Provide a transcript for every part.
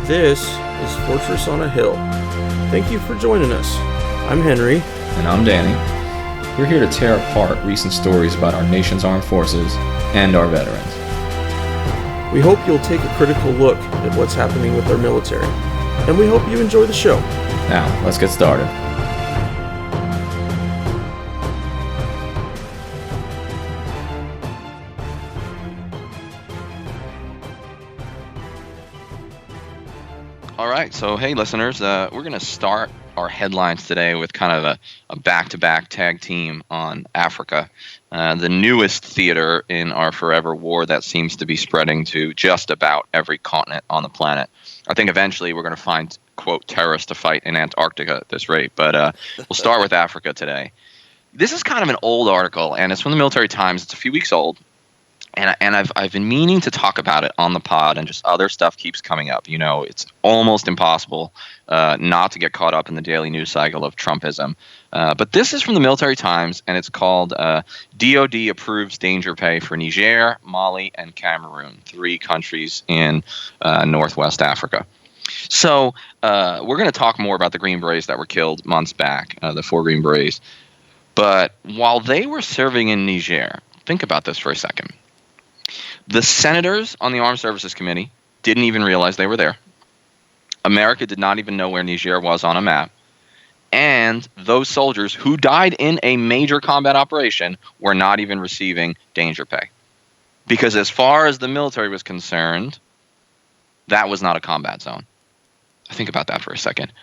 This is Fortress on a Hill. Thank you for joining us. I'm Henry. And I'm Danny. We're here to tear apart recent stories about our nation's armed forces and our veterans. We hope you'll take a critical look at what's happening with our military, and we hope you enjoy the show. Now, let's get started. All right, so hey listeners, we're going to start our headlines today with kind of a back-to-back tag team on Africa, the newest theater in our forever war that seems to be spreading to just about every continent on the planet. I think eventually we're going to find, quote, terrorists to fight in Antarctica at this rate, but we'll start with Africa today. This is kind of an old article, and it's from the Military Times. It's a few weeks old. And I've been meaning to talk about it on the pod, and just other stuff keeps coming up. You know, it's almost impossible not to get caught up in the daily news cycle of Trumpism. But this is from the Military Times, and it's called DOD approves danger pay for Niger, Mali, and Cameroon, 3 countries in Northwest Africa. So we're going to talk more about the Green Berets that were killed months back, the 4 Green Berets. But while they were serving in Niger, think about this for a second. The senators on the Armed Services Committee didn't even realize they were there. America did not even know where Niger was on a map. And those soldiers who died in a major combat operation were not even receiving danger pay. Because as far as the military was concerned, that was not a combat zone. Think about that for a second.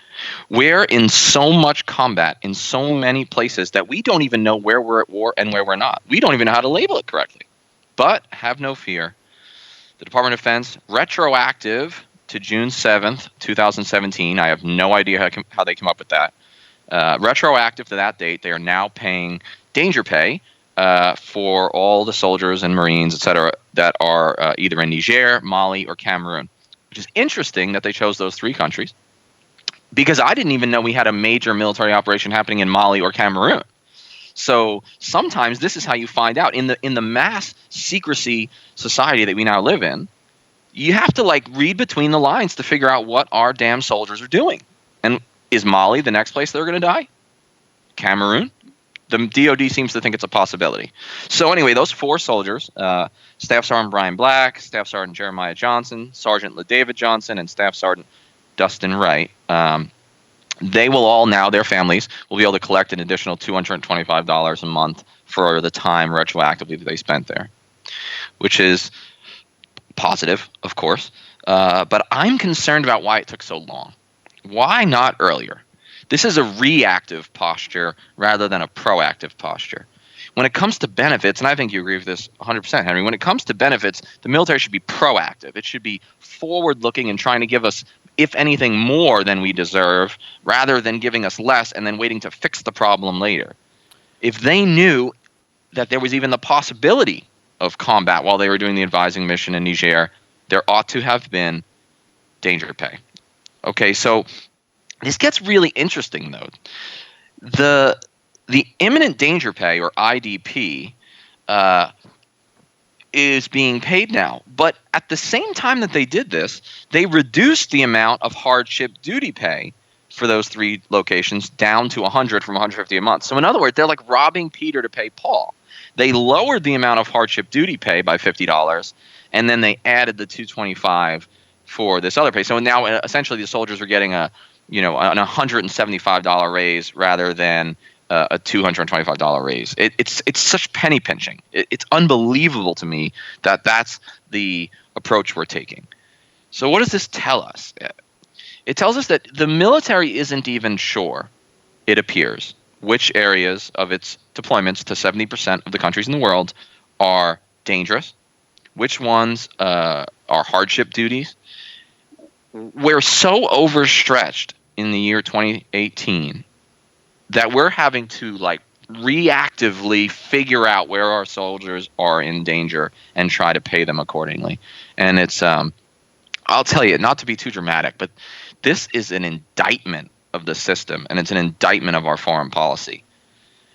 We're in so much combat in so many places that we don't even know where we're at war and where we're not. We don't even know how to label it correctly. But have no fear. The Department of Defense, retroactive to June 7th, 2017. I have no idea how they came up with that. Retroactive to that date, they are now paying danger pay for all the soldiers and Marines, et cetera, that are either in Niger, Mali, or Cameroon. Which is interesting that they chose those 3 countries, because I didn't even know we had a major military operation happening in Mali or Cameroon. So sometimes this is how you find out. In the mass secrecy society that we now live in, you have to read between the lines to figure out what our damn soldiers are doing. And is Mali the next place they're going to die? Cameroon? The DOD seems to think it's a possibility. So anyway, those 4 soldiers, Staff Sergeant Brian Black, Staff Sergeant Jeremiah Johnson, Sergeant LaDavid Johnson, and Staff Sergeant Dustin Wright, they will all now, their families, will be able to collect an additional $225 a month for the time retroactively that they spent there, which is positive, of course. But I'm concerned about why it took so long. Why not earlier? This is a reactive posture rather than a proactive posture. When it comes to benefits, and I think you agree with this 100%, Henry, when it comes to benefits, the military should be proactive. It should be forward-looking and trying to give us, if anything, more than we deserve, rather than giving us less and then waiting to fix the problem later. If they knew that there was even the possibility of combat while they were doing the advising mission in Niger, there ought to have been danger pay. Okay, so this gets really interesting, though. The imminent danger pay, or IDP, is being paid now. But at the same time that they did this, they reduced the amount of hardship duty pay for those 3 locations down to $100 from $150 a month. So in other words, they're like robbing Peter to pay Paul. They lowered the amount of hardship duty pay by $50, and then they added the $225 for this other pay. So now essentially the soldiers are getting an $175 raise rather than a $225 raise. It's such penny pinching. It's unbelievable to me that that's the approach we're taking. So what does this tell us? It tells us that the military isn't even sure, it appears, which areas of its deployments to 70% of the countries in the world are dangerous, which ones are hardship duties. We're so overstretched in the year 2018 that we're having to reactively figure out where our soldiers are in danger and try to pay them accordingly. And it's I'll tell you, not to be too dramatic, but this is an indictment of the system, and it's an indictment of our foreign policy.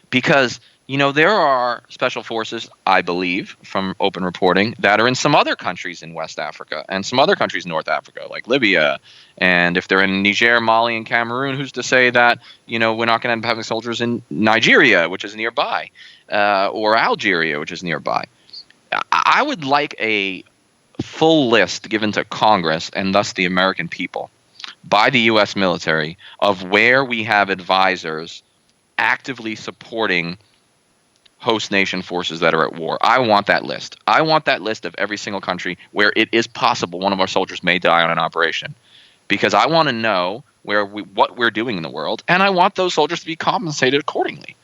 Because There are special forces, I believe, from open reporting, that are in some other countries in West Africa and some other countries in North Africa, like Libya. And if they're in Niger, Mali, and Cameroon, who's to say that, we're not going to end up having soldiers in Nigeria, which is nearby, or Algeria, which is nearby. I would like a full list given to Congress and thus the American people by the U.S. military of where we have advisors actively supporting host nation forces that are at war. I want that list. I want that list of every single country where it is possible one of our soldiers may die on an operation, because I want to know what we're doing in the world, and I want those soldiers to be compensated accordingly.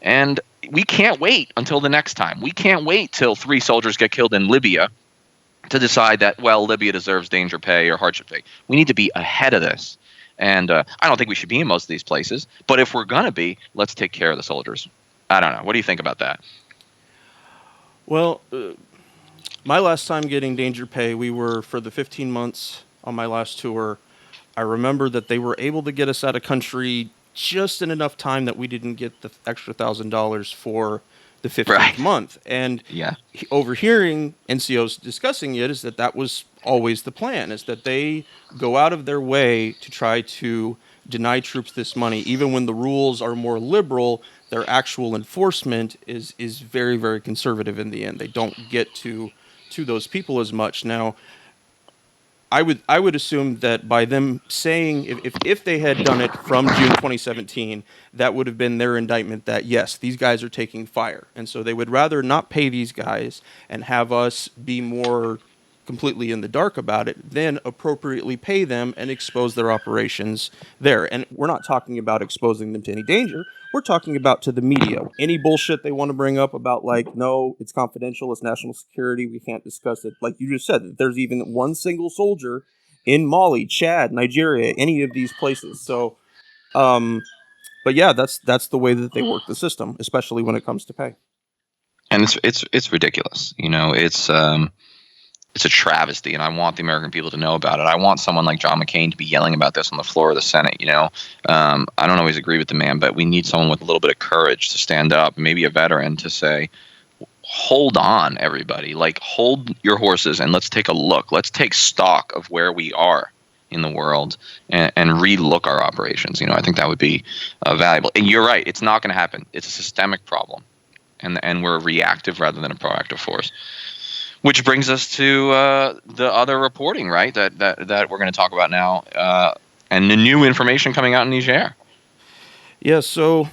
And we can't wait until the next time. We can't wait till 3 soldiers get killed in Libya to decide that, well, Libya deserves danger pay or hardship pay. We need to be ahead of this. And I don't think we should be in most of these places, but if we're going to be, let's take care of the soldiers. I don't know. What do you think about that? Well, my last time getting danger pay, we were for the 15 months on my last tour. I remember that they were able to get us out of country just in enough time that we didn't get the extra $1,000 for the 15th month. And overhearing NCOs discussing it is that was always the plan, is that they go out of their way to try to deny troops this money. Even when the rules are more liberal, their actual enforcement is very, very conservative in the end. They don't get to those people as much. Now, I would assume that by them saying, if they had done it from June 2017, that would have been their indictment that, yes, these guys are taking fire. And so they would rather not pay these guys and have us be more completely in the dark about it than appropriately pay them and expose their operations there. And we're not talking about exposing them to any danger. We're talking about to the media. Any bullshit they want to bring up about, like, no, it's confidential, it's national security, we can't discuss it. Like you just said, that there's even one single soldier in Mali, Chad, Nigeria, any of these places. So, but yeah, that's the way that they work the system, especially when it comes to pay. And it's ridiculous. It's a travesty, and I want the American people to know about it. I want someone like John McCain to be yelling about this on the floor of the Senate. I don't always agree with the man, but we need someone with a little bit of courage to stand up, maybe a veteran, to say, hold on, everybody. Like, hold your horses and let's take a look. Let's take stock of where we are in the world and re-look our operations. I think that would be valuable. And you're right. It's not going to happen. It's a systemic problem, and we're reactive rather than a proactive force. Which brings us to the other reporting, right? That we're going to talk about now, and the new information coming out in Niger. Yeah. So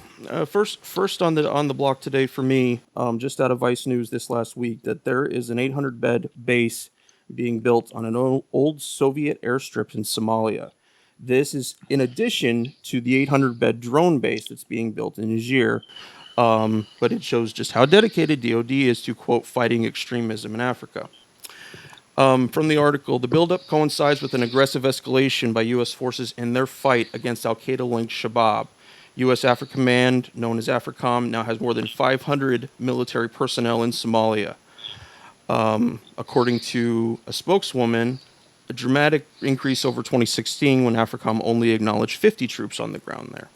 first on the block today for me, just out of Vice News this last week, that there is an 800-bed base being built on an old Soviet airstrip in Somalia. This is in addition to the 800-bed drone base that's being built in Niger. But it shows just how dedicated DoD is to, quote, fighting extremism in Africa. From the article, the buildup coincides with an aggressive escalation by U.S. forces in their fight against Al-Qaeda-linked Shabab. U.S. Africa Command, known as AFRICOM, now has more than 500 military personnel in Somalia. According to a spokeswoman, a dramatic increase over 2016 when AFRICOM only acknowledged 50 troops on the ground there.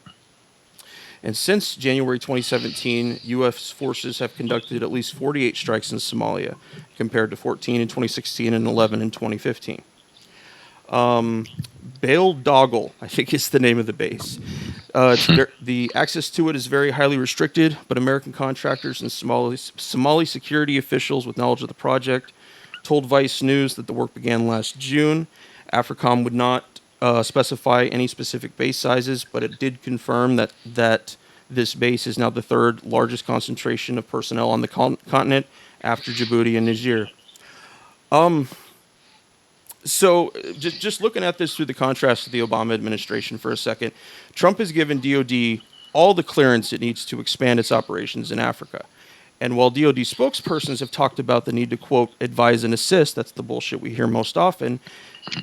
And since January 2017, U.S. forces have conducted at least 48 strikes in Somalia, compared to 14 in 2016 and 11 in 2015. Bale Doggle, I think is the name of the base. The access to it is very highly restricted, but American contractors and Somali security officials with knowledge of the project told Vice News that the work began last June. AFRICOM would not specify any specific base sizes, but it did confirm that this base is now the third largest concentration of personnel on the continent after Djibouti and Niger. So just looking at this through the contrast to the Obama administration for a second, Trump has given DoD all the clearance it needs to expand its operations in Africa. And while DoD spokespersons have talked about the need to, quote, advise and assist, that's the bullshit we hear most often,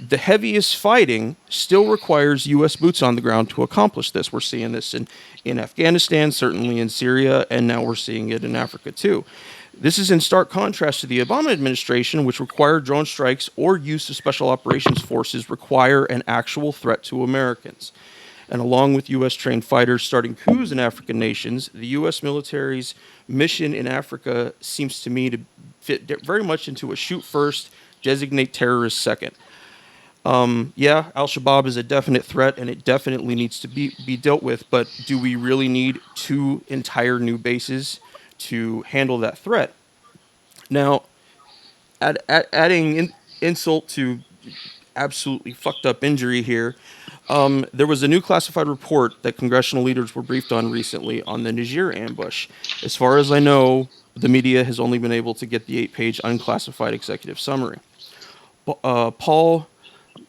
the heaviest fighting still requires U.S. boots on the ground to accomplish this. We're seeing this in Afghanistan, certainly in Syria, and now we're seeing it in Africa too. This is in stark contrast to the Obama administration, which required drone strikes or use of special operations forces require an actual threat to Americans. and along with U.S. trained fighters starting coups in African nations, the U.S. military's mission in Africa seems to me to fit very much into a shoot first, designate terrorists second. Yeah, Al-Shabaab is a definite threat, and it definitely needs to be dealt with, but do we really need 2 entire new bases to handle that threat? Now, adding insult to absolutely fucked up injury here, there was a new classified report that congressional leaders were briefed on recently on the Niger ambush. As far as I know, the media has only been able to get the 8-page unclassified executive summary. Paul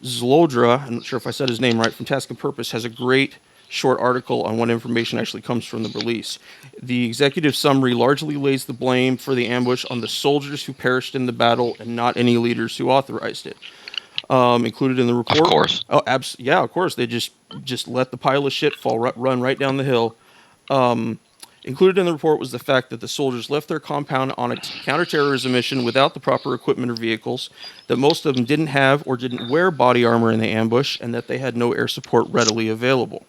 Zlodra, I'm not sure if I said his name right, from Task and Purpose, has a great short article on what information actually comes from the release. The executive summary largely lays the blame for the ambush on the soldiers who perished in the battle and not any leaders who authorized it. Included in the report. Of course. Oh, yeah, of course. They just let the pile of shit run right down the hill. Included in the report was the fact that the soldiers left their compound on a counterterrorism mission without the proper equipment or vehicles, that most of them didn't have or didn't wear body armor in the ambush, and that they had no air support readily available.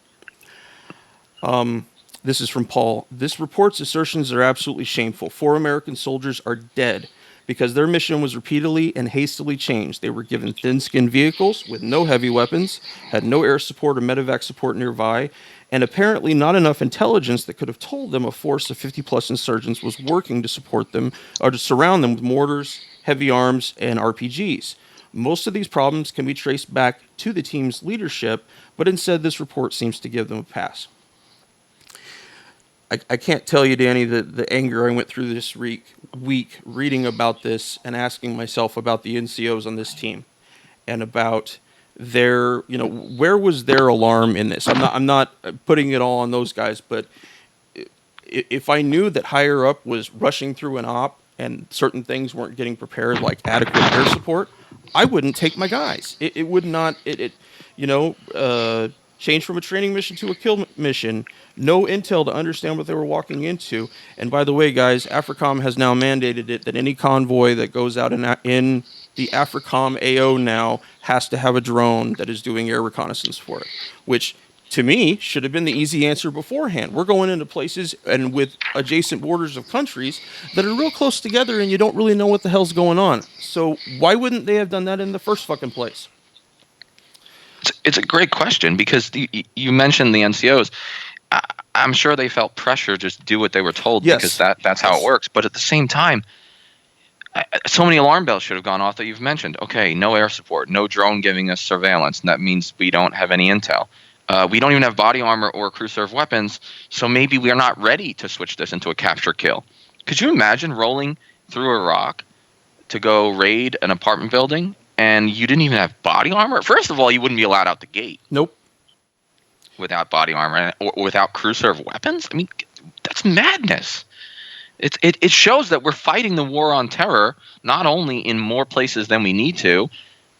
This is from Paul. This report's assertions are absolutely shameful. 4 American soldiers are dead because their mission was repeatedly and hastily changed. They were given thin-skinned vehicles with no heavy weapons, had no air support or medevac support nearby, and apparently not enough intelligence that could have told them a force of 50-plus insurgents was working to support them or to surround them with mortars, heavy arms, and RPGs. Most of these problems can be traced back to the team's leadership, but instead this report seems to give them a pass. I can't tell you, Danny, the anger I went through this week reading about this and asking myself about the NCOs on this team and about their, where was their alarm in this? I'm not putting it all on those guys, but if I knew that higher up was rushing through an op and certain things weren't getting prepared, like adequate air support, I wouldn't take my guys. It would not, change from a training mission to a kill mission, no intel to understand what they were walking into. And by the way, guys, AFRICOM has now mandated it that any convoy that goes out in the AFRICOM AO now has to have a drone that is doing air reconnaissance for it, which to me should have been the easy answer beforehand. We're going into places and with adjacent borders of countries that are real close together and you don't really know what the hell's going on. So why wouldn't they have done that in the first fucking place? It's a great question because you mentioned the NCOs. I'm sure they felt pressure to just do what they were told because that's how it works. But at the same time, so many alarm bells should have gone off that you've mentioned. Okay, no air support, no drone giving us surveillance, and that means we don't have any intel. We don't even have body armor or crew serve weapons, so maybe we are not ready to switch this into a capture kill. Could you imagine rolling through Iraq to go raid an apartment building and you didn't even have body armor? First of all, you wouldn't be allowed out the gate. Nope. Without body armor or without crew serve weapons? I mean, that's madness. It shows that we're fighting the war on terror not only in more places than we need to,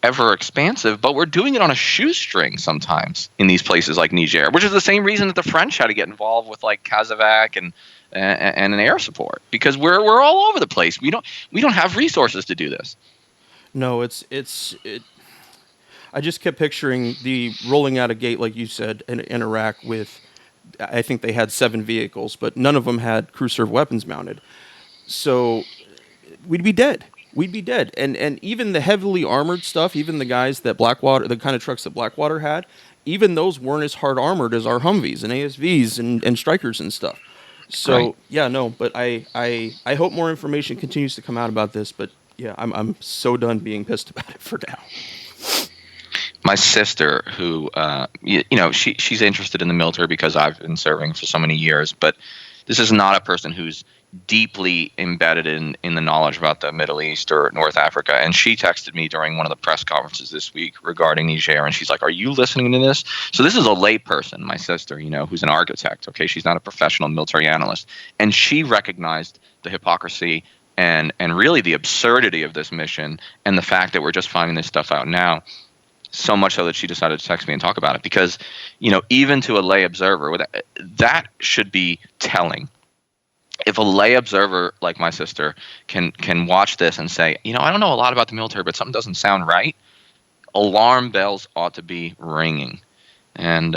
ever expansive, but we're doing it on a shoestring sometimes in these places like Niger, which is the same reason that the French had to get involved with like Kazovac and an air support, because we're all over the place. We don't have resources to do this. No, I just kept picturing the rolling out a gate, like you said, in Iraq with, I think they had 7 vehicles, but none of them had crew serve weapons mounted. So we'd be dead. And even the heavily armored stuff, even the guys that Blackwater, the kind of trucks that Blackwater had, even those weren't as hard armored as our Humvees and ASVs and Strikers and stuff. So right. Yeah, no, but I hope more information continues to come out about this, but yeah, I'm so done being pissed about it for now. My sister, who, she's interested in the military because I've been serving for so many years, but this is not a person who's deeply embedded in the knowledge about the Middle East or North Africa. And she texted me during one of the press conferences this week regarding Niger, and she's like, "Are you listening to this?" So this is a lay person, my sister, who's an architect, okay? She's not a professional military analyst. And she recognized the hypocrisy and really the absurdity of this mission and the fact that we're just finding this stuff out now. So much so that she decided to text me and talk about it because, even to a lay observer, that should be telling. If a lay observer like my sister can watch this and say, I don't know a lot about the military, but something doesn't sound right, alarm bells ought to be ringing. And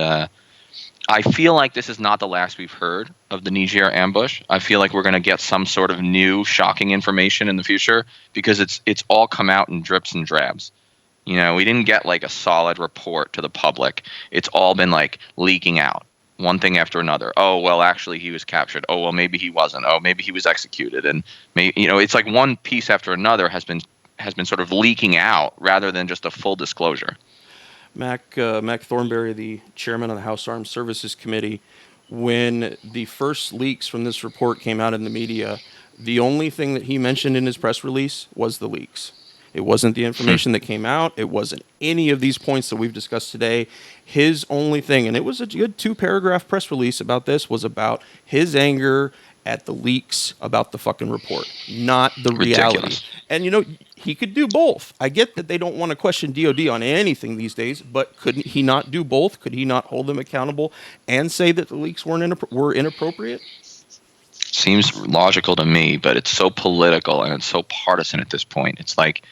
I feel like this is not the last we've heard of the Niger ambush. I feel like we're going to get some sort of new shocking information in the future because it's all come out in drips and drabs. You know, we didn't get like a solid report to the public. It's all been like leaking out, one thing after another. Oh, well, actually he was captured. Oh, well, maybe he wasn't. Oh, maybe he was executed. And maybe, you know, it's like one piece after another has been sort of leaking out rather than just a full disclosure. Mac Thornberry, the chairman of the House Armed Services Committee, when the first leaks from this report came out in the media, the only thing that he mentioned in his press release was the leaks. It wasn't the information that came out. It wasn't any of these points that we've discussed today. His only thing, and it was a good 2-paragraph press release about this, was about his anger at the leaks about the fucking report, not the reality. Ridiculous. And, you know, he could do both. I get that they don't want to question DOD on anything these days, but couldn't he not do both? Could he not hold them accountable and say that the leaks were inappropriate? Seems logical to me, but it's so political and it's so partisan at this point. It's like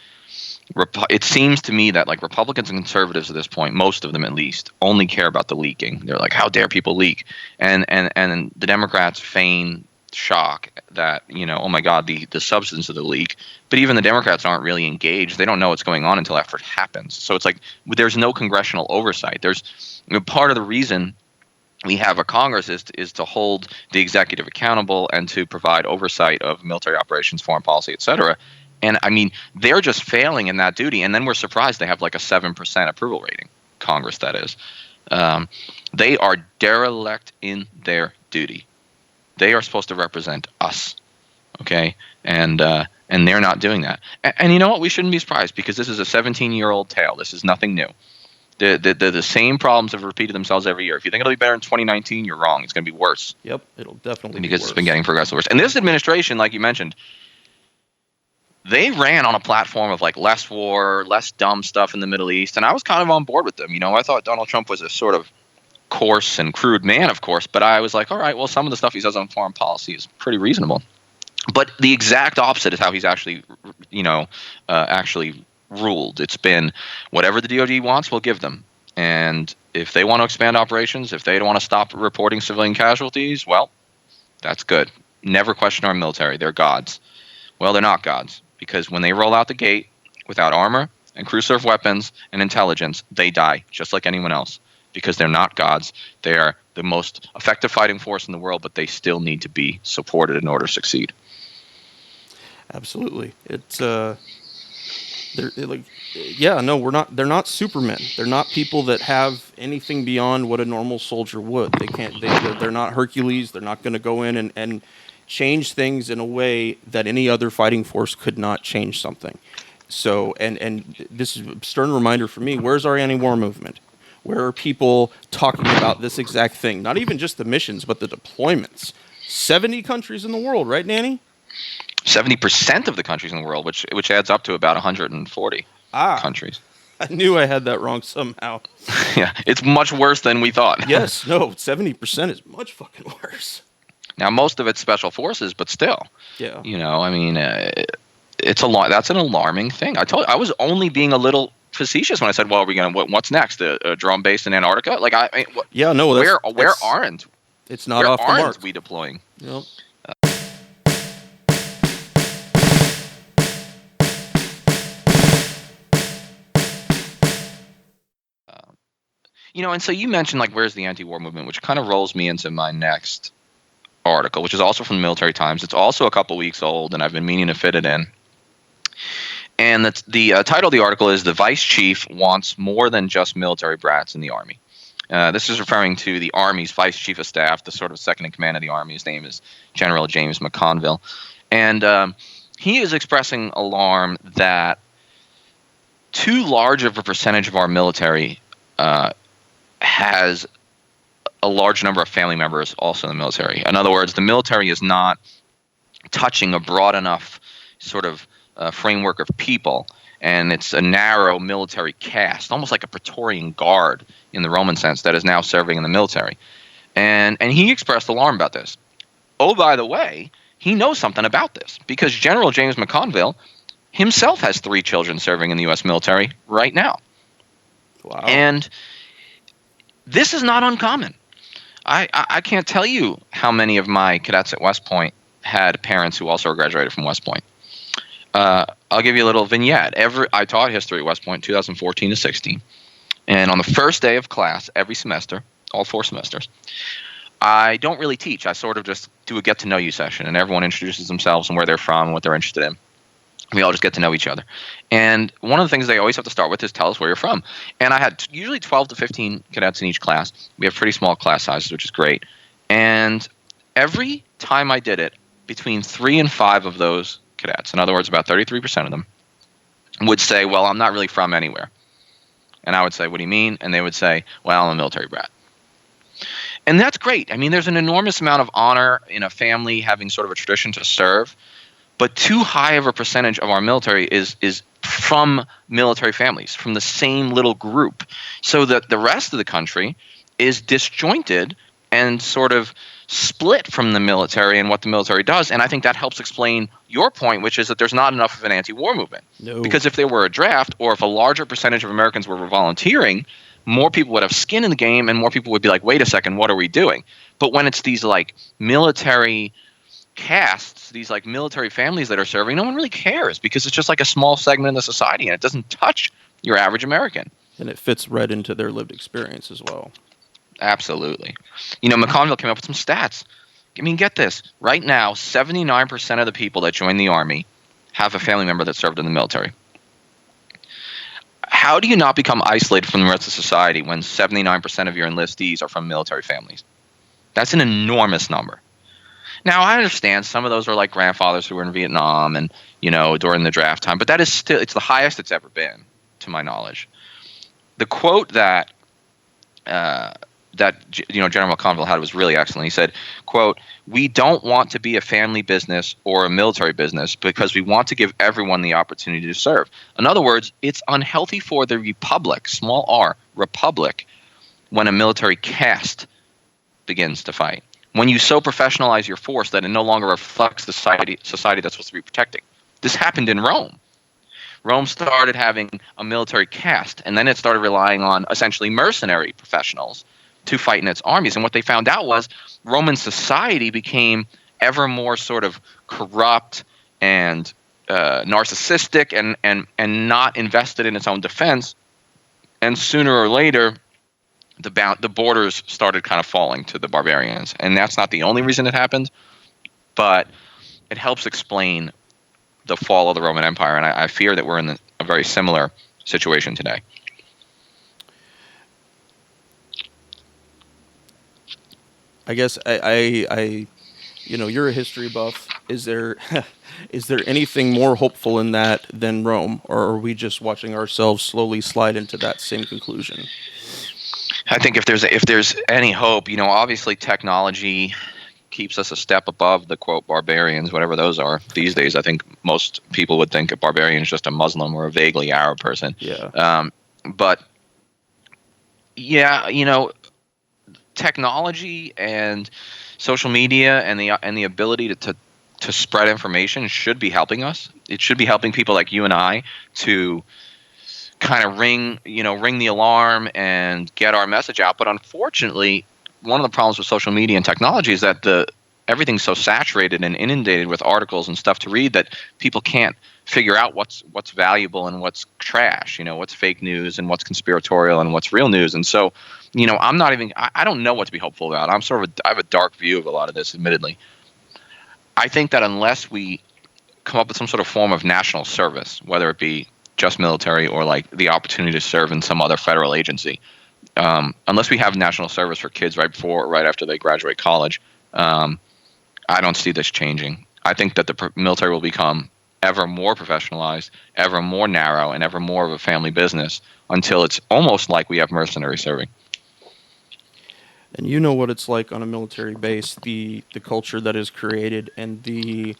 it seems to me that like Republicans and conservatives at this point, most of them at least, only care about the leaking. They're like, how dare people leak? And the Democrats feign shock that, you know, oh my God, the substance of the leak. But even the Democrats aren't really engaged. They don't know what's going on until after it happens. So it's like there's no congressional oversight. There's, you know, part of the reason we have a Congress is to hold the executive accountable and to provide oversight of military operations, foreign policy, et cetera. And I mean, they're just failing in that duty. And then we're surprised they have like a 7% approval rating. Congress, that is. They are derelict in their duty. They are supposed to represent us, okay? And they're not doing that. And you know what? We shouldn't be surprised because this is a 17-year-old tale. This is nothing new. The same problems have repeated themselves every year. If you think it'll be better in 2019, you're wrong. It's going to be worse. Yep, it'll definitely be because worse. It's been getting progressively worse. And this administration, like you mentioned, they ran on a platform of like less war, less dumb stuff in the Middle East, and I was kind of on board with them. You know, I thought Donald Trump was a sort of coarse and crude man, of course, but I was like, all right, well, some of the stuff he says on foreign policy is pretty reasonable. But the exact opposite is how he's actually, actually ruled. It's been whatever the DOD wants, we'll give them. And if they want to expand operations, if they don't want to stop reporting civilian casualties, well, that's good. Never question our military. They're gods. Well, they're not gods because when they roll out the gate without armor and crew-served weapons and intelligence, they die just like anyone else because they're not gods. They are the most effective fighting force in the world, but they still need to be supported in order to succeed. Absolutely. It's we're not. They're not supermen. They're not people that have anything beyond what a normal soldier would. They can't. They're not Hercules. They're not going to go in and change things in a way that any other fighting force could not change something. So, and this is a stern reminder for me. Where's our anti-war movement? Where are people talking about this exact thing? Not even just the missions, but the deployments. 70 countries in the world, right, Nanny? 70% of the countries in the world, which adds up to about 140 countries. I knew I had that wrong somehow. Yeah, it's much worse than we thought. Yes, no, 70% is much fucking worse. Now, most of it's special forces, but still. Yeah. You know, I mean, it's that's an alarming thing. I was only being a little facetious when I said, well, are we going to, what's next? A drone base in Antarctica? Like, yeah, no, where aren't? It's not off the mark. Where aren't we deploying? Yep. You know, and so you mentioned, like, where's the anti-war movement, which kind of rolls me into my next article, which is also from the Military Times. It's also a couple weeks old, and I've been meaning to fit it in. And the title of the article is "The Vice Chief Wants More Than Just Military Brats in the Army." This is referring to the Army's Vice Chief of Staff, the sort of second in command of the Army. His name is General James McConville. And he is expressing alarm that too large of a percentage of our military has a large number of family members also in the military. In other words, the military is not touching a broad enough sort of framework of people, and it's a narrow military caste, almost like a Praetorian Guard in the Roman sense, that is now serving in the military. And he expressed alarm about this. Oh, by the way, he knows something about this because General James McConville himself has 3 children serving in the U.S. military right now. Wow. And this is not uncommon. I can't tell you how many of my cadets at West Point had parents who also graduated from West Point. I'll give you a little vignette. I taught history at West Point 2014 to 16. And on the first day of class, every semester, all 4 semesters, I don't really teach. I sort of just do a get-to-know-you session, and everyone introduces themselves and where they're from and what they're interested in. We all just get to know each other. And one of the things they always have to start with is tell us where you're from. And I had usually 12 to 15 cadets in each class. We have pretty small class sizes, which is great. And every time I did it, between 3 and 5 of those cadets, in other words, about 33% of them, would say, well, I'm not really from anywhere. And I would say, what do you mean? And they would say, well, I'm a military brat. And that's great. I mean, there's an enormous amount of honor in a family having sort of a tradition to serve. But too high of a percentage of our military is from military families, from the same little group. So that the rest of the country is disjointed and sort of split from the military and what the military does. And I think that helps explain your point, which is that there's not enough of an anti-war movement. No. Because if there were a draft, or if a larger percentage of Americans were volunteering, more people would have skin in the game and more people would be like, wait a second, what are we doing? But when it's these like military castes, these like military families that are serving, no one really cares because it's just like a small segment of the society and it doesn't touch your average American. And it fits right into their lived experience as well. Absolutely. You know, McConville came up with some stats. I mean, get this. Right now, 79% of the people that join the Army have a family member that served in the military. How do you not become isolated from the rest of society when 79% of your enlistees are from military families? That's an enormous number. Now, I understand some of those are like grandfathers who were in Vietnam and, you know, during the draft time, but that is still, it's the highest it's ever been, to my knowledge. The quote that General McConville had was really excellent. He said, quote, "We don't want to be a family business or a military business because we want to give everyone the opportunity to serve." In other words, it's unhealthy for the republic, small r, republic, when a military caste begins to fight. When you so professionalize your force that it no longer reflects the society that's supposed to be protecting. This happened in Rome. Rome started having a military caste, and then it started relying on essentially mercenary professionals to fight in its armies. And what they found out was Roman society became ever more sort of corrupt and narcissistic and not invested in its own defense. And sooner or later, the borders started kind of falling to the barbarians. And that's not the only reason it happened, but it helps explain the fall of the Roman Empire. And I fear that we're in a very similar situation today. I guess I you're a history buff. Is there anything more hopeful in that than Rome, or are we just watching ourselves slowly slide into that same conclusion? I think if there's any hope, obviously technology keeps us a step above the quote barbarians, whatever those are these days. I think most people would think a barbarian is just a Muslim or a vaguely Arab person. Yeah. But yeah, technology and social media and the ability to spread information should be helping us. It should be helping people like you and I to kind of ring the alarm and get our message out. But unfortunately, one of the problems with social media and technology is that everything's so saturated and inundated with articles and stuff to read that people can't figure out what's valuable and what's trash, what's fake news and what's conspiratorial and what's real news. And so, I don't know what to be hopeful about. I have a dark view of a lot of this, admittedly. I think that unless we come up with some sort of form of national service, whether it be just military or like the opportunity to serve in some other federal agency, unless we have national service for kids right after they graduate college, I don't see this changing. I think that the military will become ever more professionalized, ever more narrow, and ever more of a family business until it's almost like we have mercenaries serving. And you know what it's like on a military base, the culture that is created, and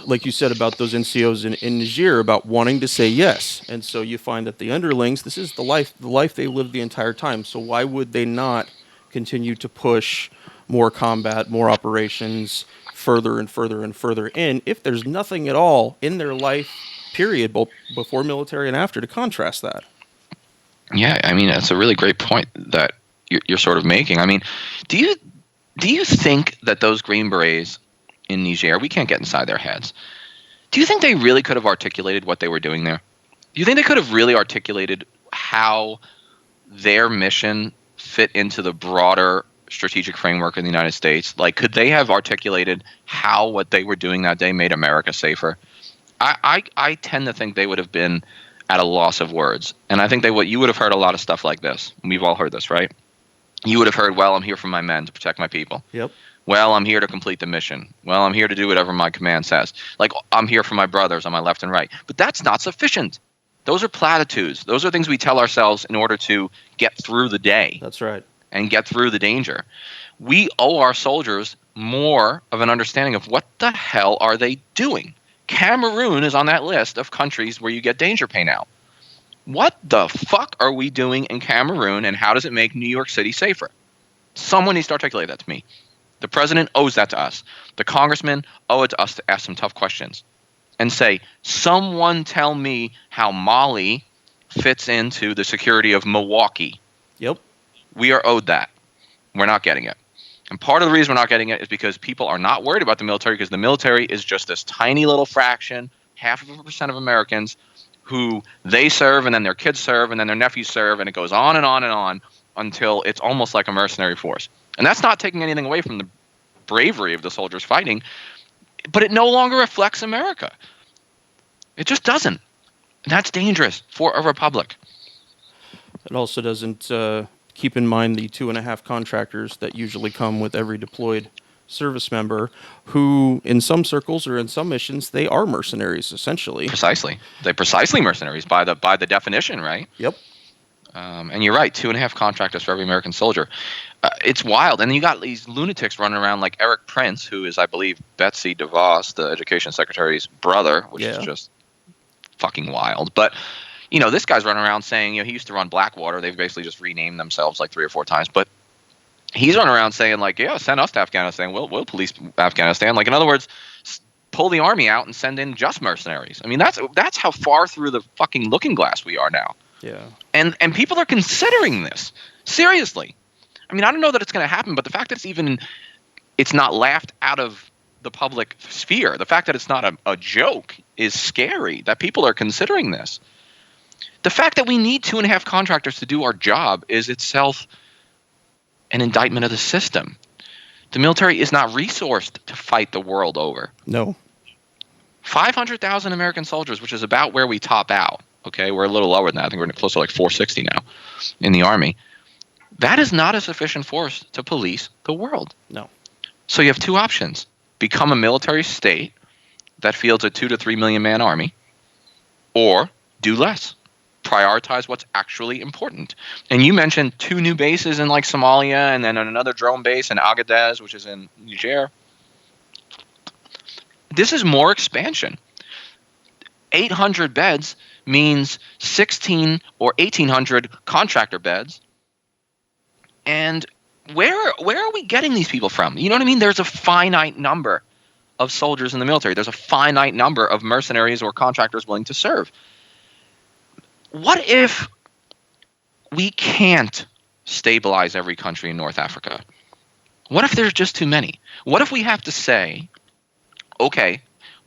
like you said about those NCOs in Niger, about wanting to say yes. And so you find that the underlings, this is the life they lived the entire time. So why would they not continue to push more combat, more operations, further and further and further in, if there's nothing at all in their life, period, both before military and after, to contrast that? Yeah, I mean, that's a really great point that you're sort of making. I mean, do you think that those Green Berets in Niger, we can't get inside their heads. Do you think they really could have articulated what they were doing there? Do you think they could have really articulated how their mission fit into the broader strategic framework in the United States? Like, could they have articulated how what they were doing that day made America safer? I tend to think they would have been at a loss of words. And I think you would have heard a lot of stuff like this. We've all heard this, right? You would have heard, well, I'm here for my men to protect my people. Yep. Well, I'm here to complete the mission. Well, I'm here to do whatever my command says. Like, I'm here for my brothers on my left and right. But that's not sufficient. Those are platitudes. Those are things we tell ourselves in order to get through the day. That's right. And get through the danger. We owe our soldiers more of an understanding of what the hell are they doing. Cameroon is on that list of countries where you get danger pay now. What the fuck are we doing in Cameroon, and how does it make New York City safer? Someone needs to articulate that to me. The president owes that to us. The congressmen owe it to us to ask some tough questions and say, someone tell me how Mali fits into the security of Milwaukee. Yep. We are owed that. We're not getting it. And part of the reason we're not getting it is because people are not worried about the military, because the military is just this tiny little fraction, 0.5% of Americans who they serve, and then their kids serve, and then their nephews serve, and it goes on and on and on until it's almost like a mercenary force. And that's not taking anything away from the bravery of the soldiers fighting, but it no longer reflects America. It just doesn't. And that's dangerous for a republic. It also doesn't keep in mind the 2.5 contractors that usually come with every deployed service member, who in some circles or in some missions, they are mercenaries, essentially. Precisely. They're precisely mercenaries by the definition, right? Yep. And you're right, 2.5 contractors for every American soldier. It's wild. And you got these lunatics running around like Eric Prince, who is, I believe, Betsy DeVos, the education secretary's brother, which is just fucking wild. But, you know, this guy's running around saying, you know, he used to run Blackwater. They've basically just renamed themselves like 3 or 4 times. But he's running around saying, like, yeah, send us to Afghanistan. We'll police Afghanistan. Like, in other words, pull the army out and send in just mercenaries. I mean, that's how far through the fucking looking glass we are now. Yeah. And people are considering this seriously. I mean, I don't know that it's going to happen, but the fact that it's not laughed out of the public sphere, the fact that it's not a joke is scary, that people are considering this. The fact that we need 2.5 contractors to do our job is itself an indictment of the system. The military is not resourced to fight the world over. No. 500,000 American soldiers, which is about where we top out. Okay, we're a little lower than that. I think we're close to like 460 now in the Army. That is not a sufficient force to police the world. No. So you have 2 options. Become a military state that fields a 2 to 3 million man army, or do less. Prioritize what's actually important. And you mentioned 2 new bases in like Somalia, and then another drone base in Agadez, which is in Niger. This is more expansion. 800 beds means 16 or 1,800 contractor beds. And where are we getting these people from? You know what I mean? There's a finite number of soldiers in the military. There's a finite number of mercenaries or contractors willing to serve. What if we can't stabilize every country in North Africa? What if there's just too many? What if we have to say, okay,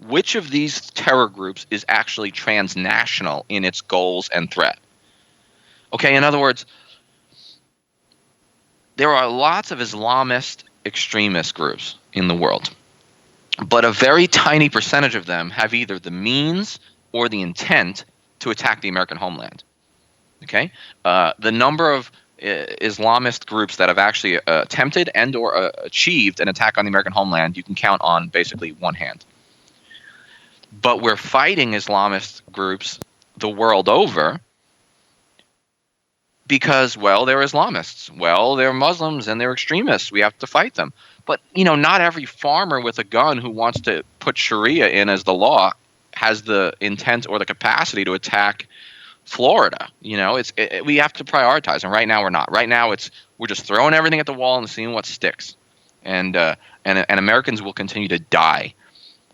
which of these terror groups is actually transnational in its goals and threat? Okay, in other words, there are lots of Islamist extremist groups in the world, but a very tiny percentage of them have either the means or the intent to attack the American homeland. Okay? The number of Islamist groups that have actually attempted and or achieved an attack on the American homeland, you can count on basically one hand. But we're fighting Islamist groups the world over because, well, they're Islamists. Well, they're Muslims and they're extremists. We have to fight them. But, you know, not every farmer with a gun who wants to put Sharia in as the law has the intent or the capacity to attack Florida. You know, we have to prioritize, and right now we're not. Right now we're just throwing everything at the wall and seeing what sticks. And Americans will continue to die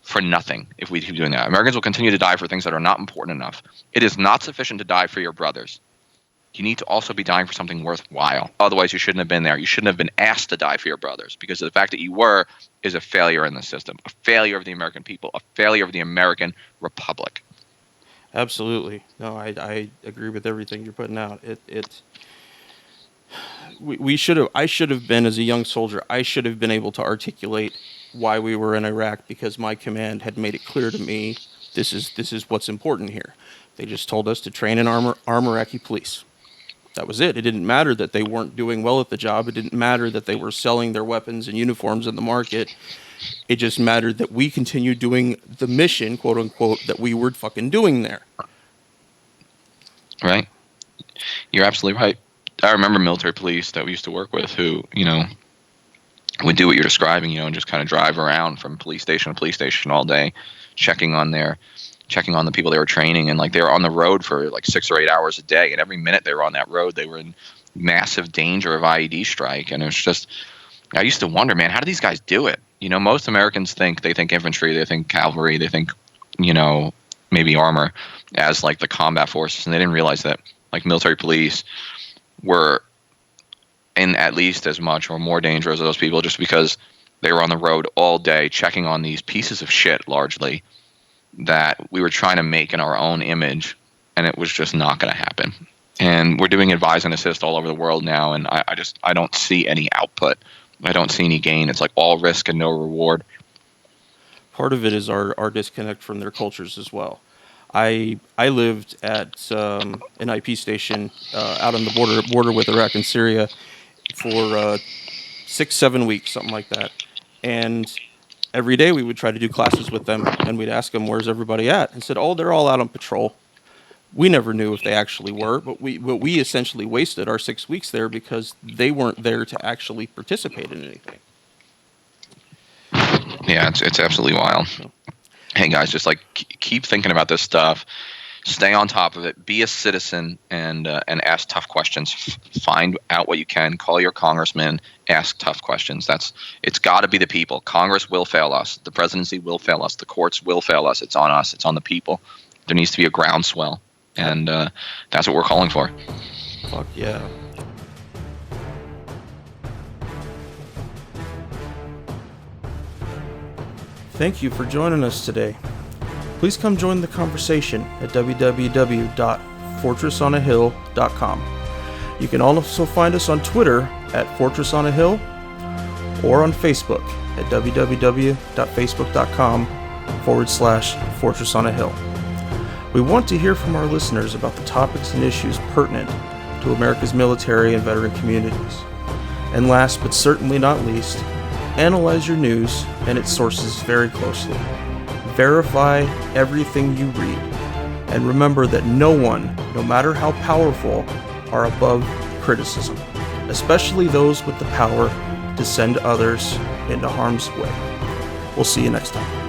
for nothing if we keep doing that. Americans will continue to die for things that are not important enough. It is not sufficient to die for your brothers. you need to also be dying for something worthwhile. Otherwise, you shouldn't have been there. You shouldn't have been asked to die for your brothers, because the fact that you were is a failure in the system, a failure of the American people, a failure of the American Republic. Absolutely. No, I agree with everything you're putting out. We should have. I should have been, as a young soldier, I should have been able to articulate why we were in Iraq, because my command had made it clear to me this is what's important here. They just told us to train and arm Iraqi police. That was it. It didn't matter that they weren't doing well at the job. It didn't matter that they were selling their weapons and uniforms in the market. It just mattered that we continued doing the mission, quote unquote, that we were fucking doing there. Right. You're absolutely right. I remember military police that we used to work with who, would do what you're describing, and just kind of drive around from police station to police station all day, checking on the people they were training, and like they were on the road for like 6 or 8 hours a day, and every minute they were on that road, they were in massive danger of IED strike. And it was just, I used to wonder, man, how do these guys do it? Most Americans think infantry, they think cavalry, they think, maybe armor as like the combat forces, and they didn't realize that like military police were in at least as much or more danger as those people, just because they were on the road all day checking on these pieces of shit largely that we were trying to make in our own image, and it was just not going to happen. And we're doing advise and assist all over the world now, and I don't see any output. I don't see any gain. It's like all risk and no reward. Part of it is our disconnect from their cultures as well. I lived at an IP station out on the border with Iraq and Syria for 6-7 weeks, something like that. And every day we would try to do classes with them, and we'd ask them, where's everybody at? And said, oh, they're all out on patrol. We never knew if they actually were, but we essentially wasted our 6 weeks there because they weren't there to actually participate in anything. Yeah, it's absolutely wild. Hey guys, just like keep thinking about this stuff. Stay on top of it. Be a citizen and ask tough questions. Find out what you can. Call your congressman. Ask tough questions. It's got to be the people. Congress will fail us. The presidency will fail us. The courts will fail us. It's on us. It's on the people. There needs to be a groundswell, and that's what we're calling for. Fuck yeah. Thank you for joining us today. Please come join the conversation at www.fortressonahill.com. You can also find us on Twitter at Fortress on a Hill, or on Facebook at www.facebook.com/Fortress on a Hill. We want to hear from our listeners about the topics and issues pertinent to America's military and veteran communities. And last but certainly not least, analyze your news and its sources very closely. Verify everything you read. And remember that no one, no matter how powerful, are above criticism, especially those with the power to send others into harm's way. We'll see you next time.